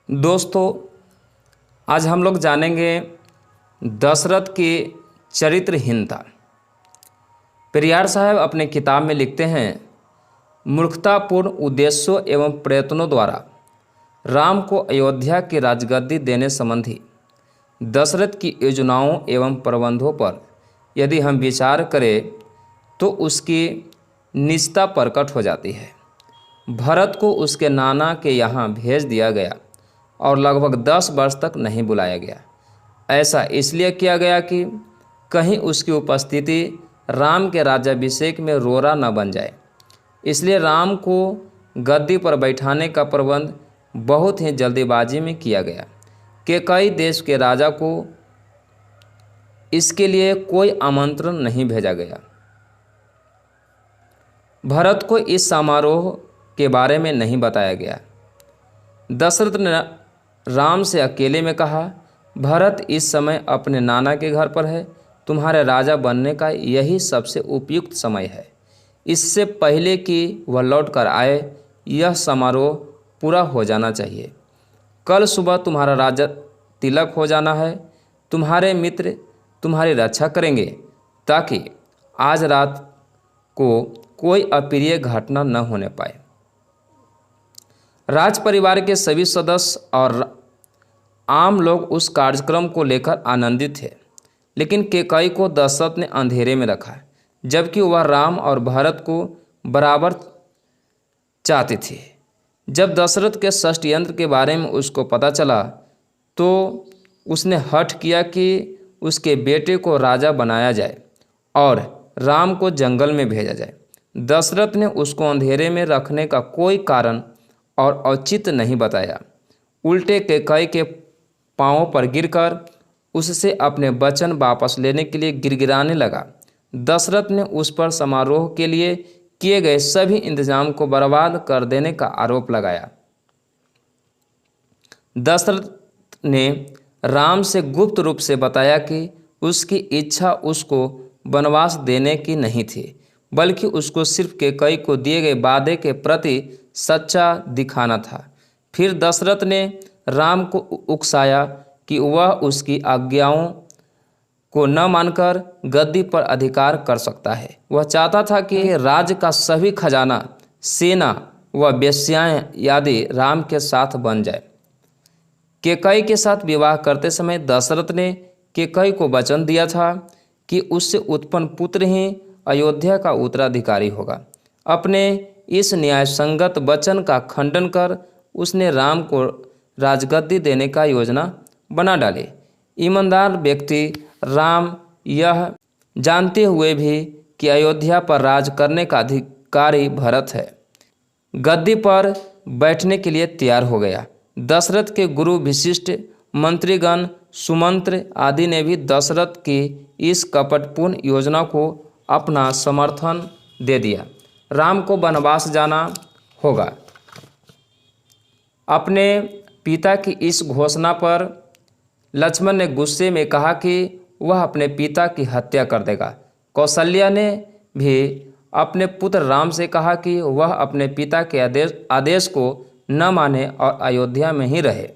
दोस्तों, आज हम लोग जानेंगे दशरथ की चरित्रहीनता। पेरियार साहब अपने किताब में लिखते हैं, मूर्खतापूर्ण उद्देश्यों एवं प्रयत्नों द्वारा राम को अयोध्या की राजगद्दी देने संबंधी दशरथ की योजनाओं एवं प्रबंधों पर यदि हम विचार करें तो उसकी निजता प्रकट हो जाती है। भरत को उसके नाना के यहाँ भेज दिया गया और लगभग 10 वर्ष तक नहीं बुलाया गया। ऐसा इसलिए किया गया कि कहीं उसकी उपस्थिति राम के राज्याभिषेक में रोड़ा न बन जाए। इसलिए राम को गद्दी पर बैठाने का प्रबंध बहुत ही जल्दीबाजी में किया गया। कैकेयी देश के राजा को इसके लिए कोई आमंत्रण नहीं भेजा गया। भरत को इस समारोह के बारे में नहीं बताया गया। दशरथ ने राम से अकेले में कहा, भरत इस समय अपने नाना के घर पर है। तुम्हारे राजा बनने का यही सबसे उपयुक्त समय है। इससे पहले कि वह लौट कर आए, यह समारोह पूरा हो जाना चाहिए। कल सुबह तुम्हारा राजा तिलक हो जाना है। तुम्हारे मित्र तुम्हारी रक्षा करेंगे ताकि आज रात को कोई अप्रिय घटना न होने पाए। राज परिवार के सभी सदस्य और आम लोग उस कार्यक्रम को लेकर आनंदित थे, लेकिन कैकेयी को दशरथ ने अंधेरे में रखा, जबकि वह राम और भरत को बराबर चाहती थी। जब दशरथ के षड्यंत्र के बारे में उसको पता चला तो उसने हठ किया कि उसके बेटे को राजा बनाया जाए और राम को जंगल में भेजा जाए। दशरथ ने उसको अंधेरे में रखने का कोई कारण और औचित्य नहीं बताया। उल्टे कैकेयी के पांवों पर गिरकर उससे अपने वचन वापस लेने के लिए गिड़गिड़ाने लगा। दशरथ ने उस पर समारोह के लिए किए गए सभी इंतजाम को बर्बाद कर देने का आरोप लगाया। दशरथ ने राम से गुप्त रूप से बताया कि उसकी इच्छा उसको वनवास देने की नहीं थी, बल्कि उसको सिर्फ कैकेयी को दिए गए वादे के प्रति सच्चा दिखाना था। फिर दशरथ ने राम को उकसाया कि वह उसकी आज्ञाओं को न मानकर गद्दी पर अधिकार कर सकता है। वह चाहता था कि राज्य का सभी खजाना, सेना व वेश्याएं आदि राम के साथ बन जाए। कैकेयी के साथ विवाह करते समय दशरथ ने कैकेयी को वचन दिया था कि उससे उत्पन्न पुत्र ही अयोध्या का उत्तराधिकारी होगा। अपने इस न्यायसंगत वचन का खंडन कर उसने राम को राजगद्दी देने का योजना बना डाली। ईमानदार व्यक्ति राम यह जानते हुए भी कि अयोध्या पर राज करने का अधिकारी भरत है, गद्दी पर बैठने के लिए तैयार हो गया। दशरथ के गुरु विशिष्ट मंत्रीगण सुमंत्र आदि ने भी दशरथ की इस कपटपूर्ण योजना को अपना समर्थन दे दिया। राम को वनवास जाना होगा। अपने पिता की इस घोषणा पर लक्ष्मण ने गुस्से में कहा कि वह अपने पिता की हत्या कर देगा। कौशल्या ने भी अपने पुत्र राम से कहा कि वह अपने पिता के आदेश को न माने और अयोध्या में ही रहे।